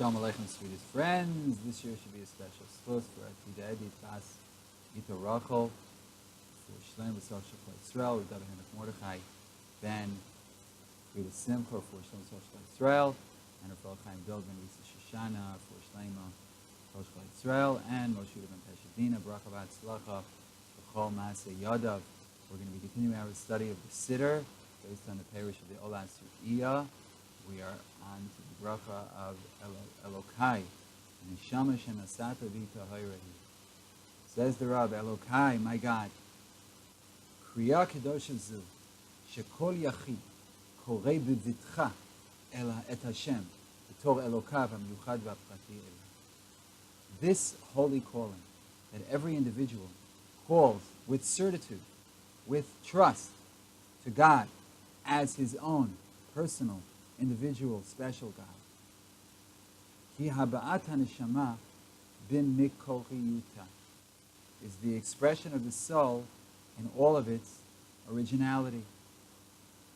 Shalom Aleichem, sweetest friends. This year should be a special schus for Atidei Bas Ito Rachel, for Shlem B'Soch Shekol Yisrael, with David Henrik Mordechai, Ben Frida Simcha for Shlem B'Soch Shekol Yisrael, and Rafael Chaim Bilgan, Risa Shoshana for Shlema Shekol Yisrael, and Moshe Ben Peshadina, Bracha V'Atzlacha, B'Chol Maaseh Yadav. We're going to be continuing our study of the Siddur, based on the parish of the Ola Su'iyah. We are on to the bracha of Elokai, neshama שנתת טהורה. Says the Rab, Elokai, my God, kriya kedosha zu, shekol yachid, kore b'vitcha et Hashem, b'tor Elokav ha'miyuchad v'aprati elah. This holy calling, that every individual calls with certitude, with trust, to God as his own personal, individual, special God. Ki haba'at neshama bin mikoriyuta is the expression of the soul in all of its originality.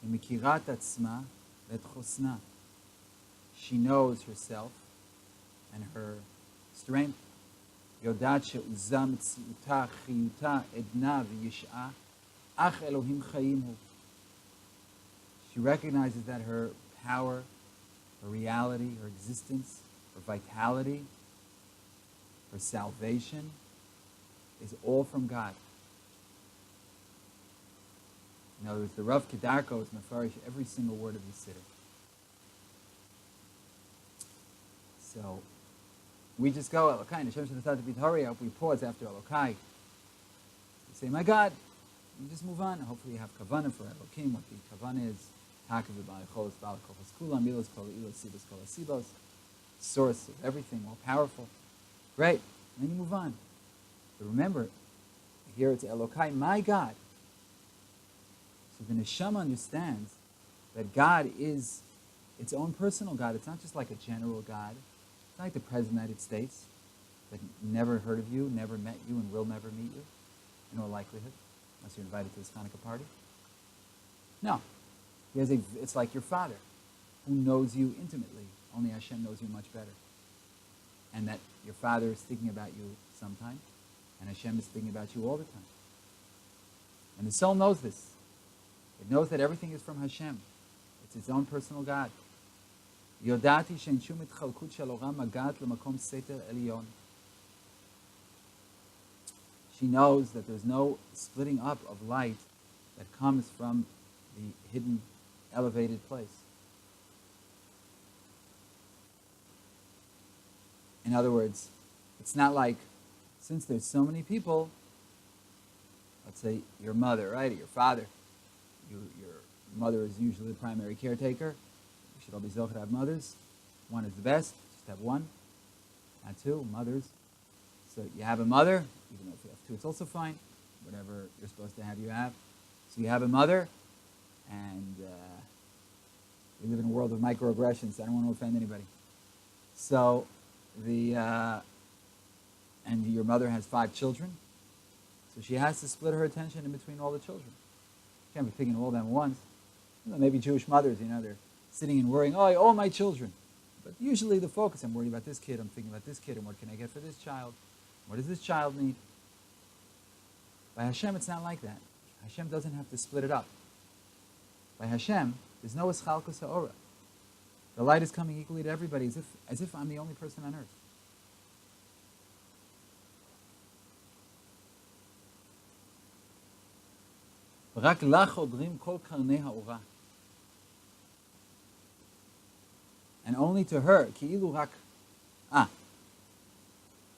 Mikirat atzma vet chosna. She knows herself and her strength. Yodat she'uza mitziuta chiyuta edna v'yish'a ach Elohim chayim hu. She recognizes that her power, her reality, her existence, her vitality, her salvation is all from God. In other words, the Rav Kedarko is mefarish every single word of the Siddur. So we just go Elokai, neshama שנתת טהורה. We pause after Elokai. We say, my God. We just move on. Hopefully you have kavanah for Elokim. What the kavanah is. Source of everything, all powerful. Great. And then you move on. But remember, here it's Elokai, my God. So the neshama understands that God is its own personal God. It's not just like a general God. It's not like the President of the United States that never heard of you, never met you, and will never meet you, in all likelihood, unless you're invited to this Hanukkah party. No. It's like your father, who knows you intimately. Only Hashem knows you much better. And that your father is thinking about you sometime, and Hashem is thinking about you all the time. And the soul knows this. It knows that everything is from Hashem. It's its own personal God. Yodati she'en shum itchalkut shel ora magat lemakom seter elyon. She knows that there's no splitting up of light that comes from the hidden, elevated place. In other words, it's not like, since there's so many people, let's say your mother, right, or your father, your mother is usually the primary caretaker. We should all be zocheh to have mothers. One is the best, just have one, not two, mothers. So you have a mother, even though if you have two, it's also fine. Whatever you're supposed to have, you have. So you have a mother, and we live in a world of microaggressions. I don't want to offend anybody. So and your mother has 5 children, so she has to split her attention in between all the children. She can't be thinking of all of them at once. Maybe Jewish mothers, they're sitting and worrying, all my children. But usually the focus, I'm worried about this kid, I'm thinking about this kid, and what can I get for this child? What does this child need? By Hashem, it's not like that. Hashem doesn't have to split it up. By Hashem, there's no eschalkus ha'ora. The light is coming equally to everybody, as if I'm the only person on earth. ורק לך חודרים כל קרני האורה. And only to her, כאילו רק...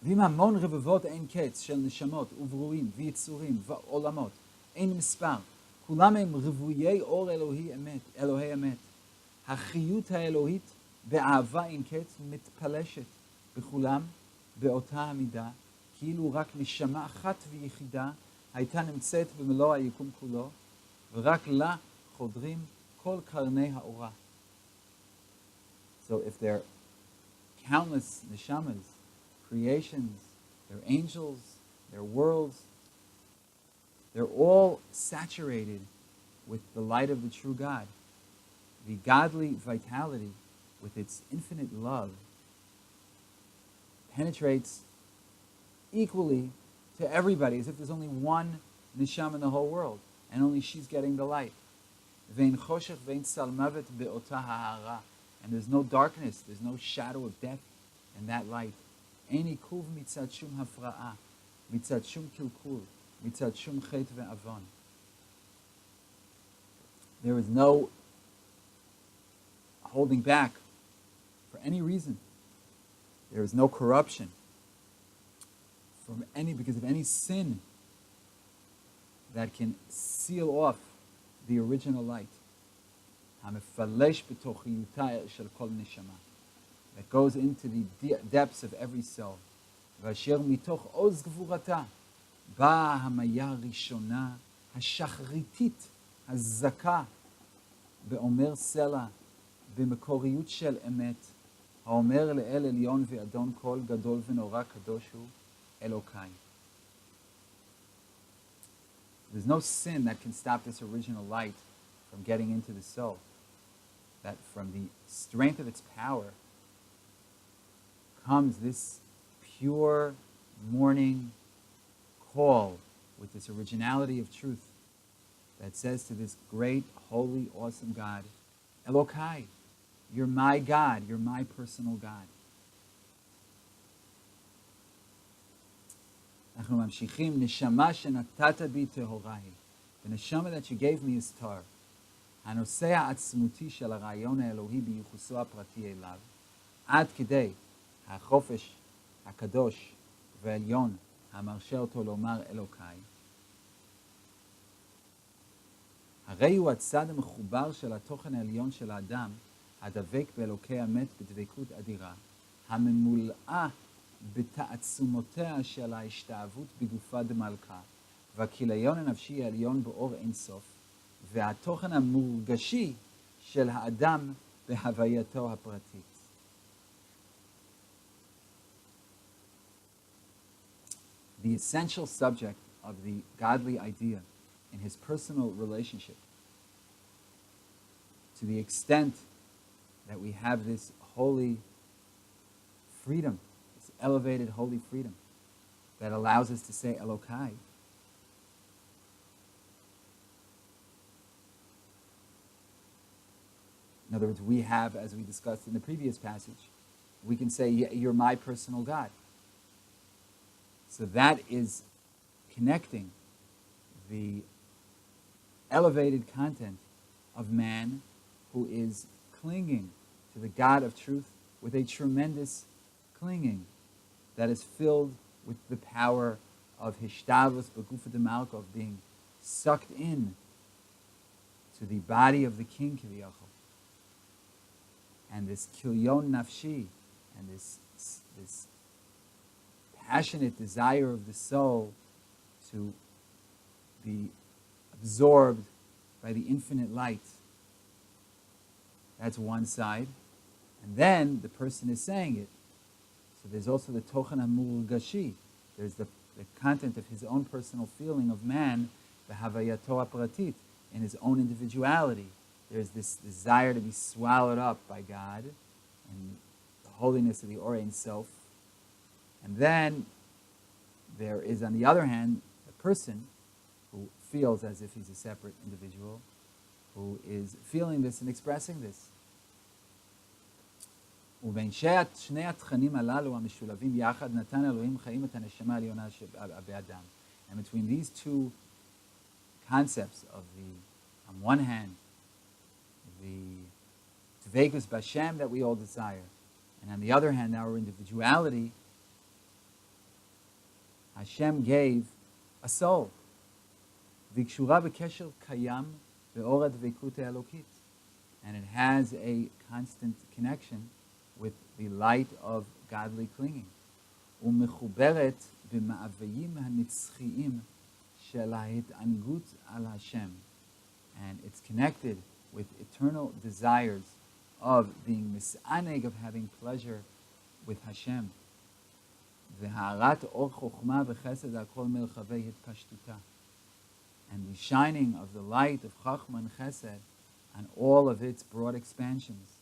ועם המון רבבות אין קץ של נשמות וברואים ויצורים ועולמות, אין מספר, כולם הם רבויי אור אלוהי אמת. החיות האלוהית באהבה אין קץ מתפלשת בכולם באותה המידה, כאילו רק נשמה אחת ויחידה הייתה נמצאת במלוא היקום כולו, ורק לה חודרים כל קרני האורה. So if there are countless neshamas, creations, their angels, their worlds, they're all saturated with the light of the true God. The godly vitality, with its infinite love, penetrates equally to everybody, as if there's only one neshama in the whole world, and only she's getting the light. And there's no darkness, there's no shadow of death in that light. There is no holding back for any reason. There is no corruption because of any sin that can seal off the original light. That goes into the depths of every soul. הזכה באומר סלע במקוריות של אמת האומר לאל עליון ואדון כל גדול ונורא קדוש הוא אלוקיי. There's no sin that can stop this original light from getting into the soul. That from the strength of its power comes this pure morning call with this originality of truth that says to this great, holy, awesome God, Elokai, you're my God, you're my personal God. אנחנו ממשיכים, נשמה שנתת בי טהורה היא. The neshama that you gave me is tar. הנושא העצמותי של הרעיון האלוהי בייחוסו הפרטי אליו, עד כדי החופש הקדוש והעליון המרשה אותו לומר אלוקיי, הרי הוא הצד המחובר של התוכן העליון של האדם, הדבק באלוקי אמת בדבקות אדירה, הממולאה בתעצומותיה של ההשתאבות בגופה דמלכה, והכיליון הנפשי העליון באור אינסוף, והתוכן המורגשי של האדם בהווייתו הפרטית. The essential subject of the godly idea in his personal relationship, to the extent that we have this holy freedom, this elevated holy freedom that allows us to say Elokai. In other words, we have, as we discussed in the previous passage, we can say, you're my personal God. So that is connecting the elevated content of man who is clinging to the God of truth with a tremendous clinging that is filled with the power of hishtavus b'gufa d'malka, of being sucked in to the body of the king kiviyachol. And this kilyon nafshi, and this passionate desire of the soul to be absorbed by the infinite light. That's one side. And then the person is saying it. So there's also the tochen hamurgashi. There's the content of his own personal feeling of man, the havayato apratit, in his own individuality. There's this desire to be swallowed up by God and the holiness of the Or Ein Sof. And then there is, on the other hand, a person who feels as if he's a separate individual, who is feeling this and expressing this. ובין שני התכנים הללו המשולבים יחד נתן אלוהים חיים את הנשמה העליונה באדם. And between these two concepts of the, on one hand, the dveikus b'Hashem that we all desire, and on the other hand, our individuality, Hashem gave a soul. V'kshura b'kesher kayam be'or ha'dveikut ha'elokit. And it has a constant connection with the light of godly clinging. U'mechuberet b'ma'avayim ha'nitzchiyim shel ha'hit'angut al Hashem. And it's connected with eternal desires of being misaneg, of having pleasure with Hashem. V'ha'arat or chokhmah v'chesed ha'kol merchavei hitpashtuta. And the shining of the light of Chachma and Chesed on all of its broad expansions.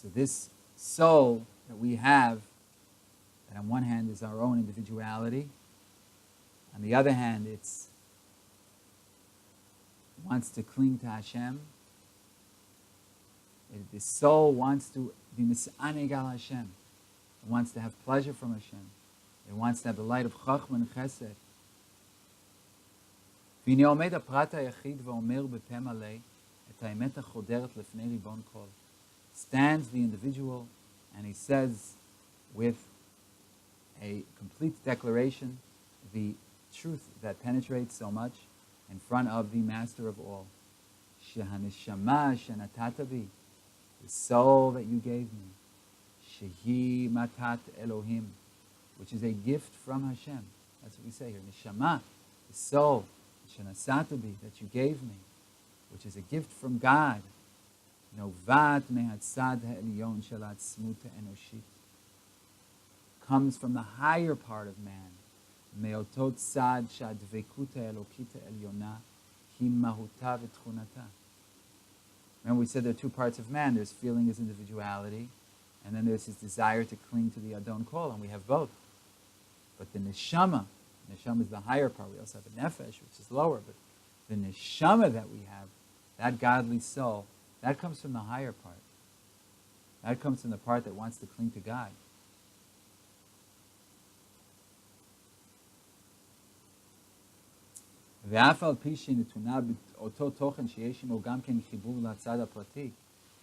So this soul that we have, that on one hand is our own individuality, on the other hand it's wants to cling to Hashem. The soul wants to be mis'aneg al Hashem. It wants to have pleasure from Hashem. It wants to have the light of Chachma and Chesed. והנה עומד הפרט היחיד ואומר בפה מלא את האמת החודרת לפני ריבון כל. Stands the individual and he says with a complete declaration the truth that penetrates so much in front of the master of all. שהנשמה שנתת בי, the soul that you gave me, שהיא מתת Elohim, which is a gift from Hashem. That's what we say here. Neshama, the soul, שנתת בי, that you gave me, which is a gift from God. נובעת מהצד העליון של העצמות האנושית. Comes from the higher part of man. מאותו צד שהדבקות האלוקית העליונה היא מהותה ותכונתה. Remember we said there are two parts of man. There's feeling his individuality, and then there's his desire to cling to the Adon Kol, and we have both. But the neshama is the higher part. We also have a nefesh, which is lower, but the neshama that we have, that godly soul, that comes from the higher part. That comes from the part that wants to cling to God. ואף על פי שהיא נתונה באותו תוכן שיש עמו גם כן חיבור לצד הפרטי,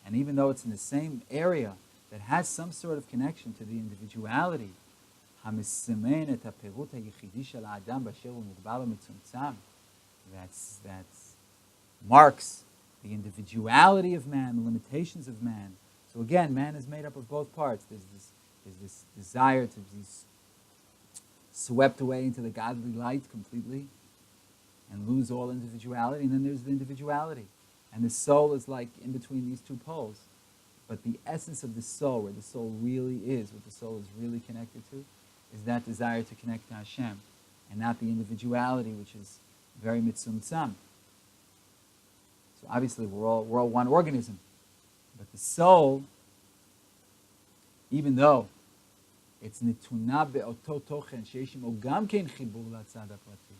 and even though it's in the same area that has some sort of connection to the individuality, המסמן את הפירוט היחידי של האדם באשר הוא מוגבל ומצומצם, that marks the individuality of man, the limitations of man. So again, man is made up of both parts. There's this desire to be swept away into the godly light completely and lose all individuality, and then there's the individuality. And the soul is like in between these two poles. But the essence of the soul, where the soul really is, what the soul is really connected to, is that desire to connect to Hashem, and not the individuality, which is very mitzumtzam. So obviously we're all one organism. But the soul, even though it's נתונה באותו תוכן שיש עמו גם כן חיבור לצד הפרטי.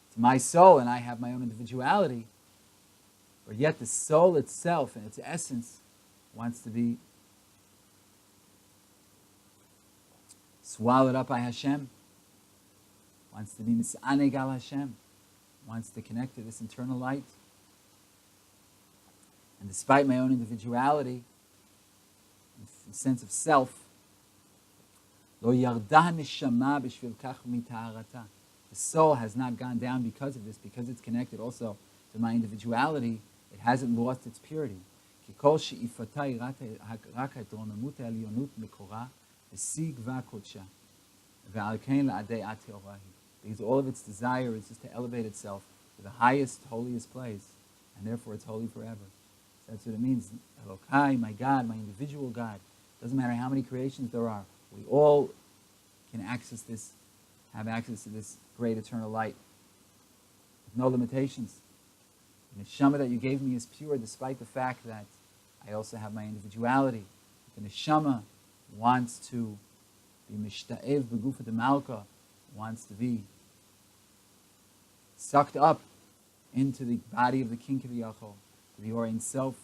It's my soul and I have my own individuality, but yet the soul itself and its essence wants to be swallowed up by Hashem, wants to be mis'aneg al Hashem, wants to connect to this internal light. And despite my own individuality, the sense of self, lo yarda neshama b'shvil kach mitaharata. The soul has not gone down because of this, because it's connected also to my individuality. It hasn't lost its purity. Because all of its desire is just to elevate itself to the highest, holiest place, and therefore it's holy forever. So that's what it means. Elokai, my God, my individual God. Doesn't matter how many creations there are. We all can access this, have access to this great eternal light with no limitations. The neshama that you gave me is pure despite the fact that I also have my individuality. The neshama wants to be mishta'ev begufa de malka, wants to be sucked up into the body of the king Kiviyachol, to the Or self,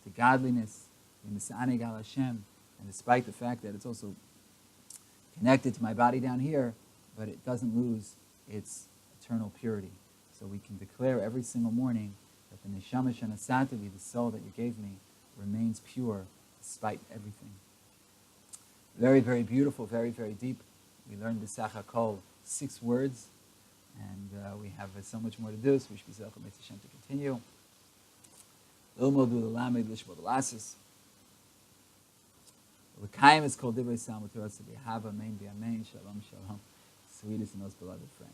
to godliness, to mis'aneg al Hashem, and despite the fact that it's also connected to my body down here, but it doesn't lose its eternal purity. So we can declare every single morning that the neshama shenatת בי, the soul that you gave me, remains pure despite everything. Very, very beautiful, very, very deep. We learned B'sach HaKol 6 words, and we have so much more to do, so we should be Zechut Mitzvah Hashem to continue. Ilmod L'Lamed Lishbod L'Asis. L'Kayim is called Divrei Sam U'Torah Tzvi Hava Amen B'Amen Shalom Shalom. Sweetest and most beloved friends.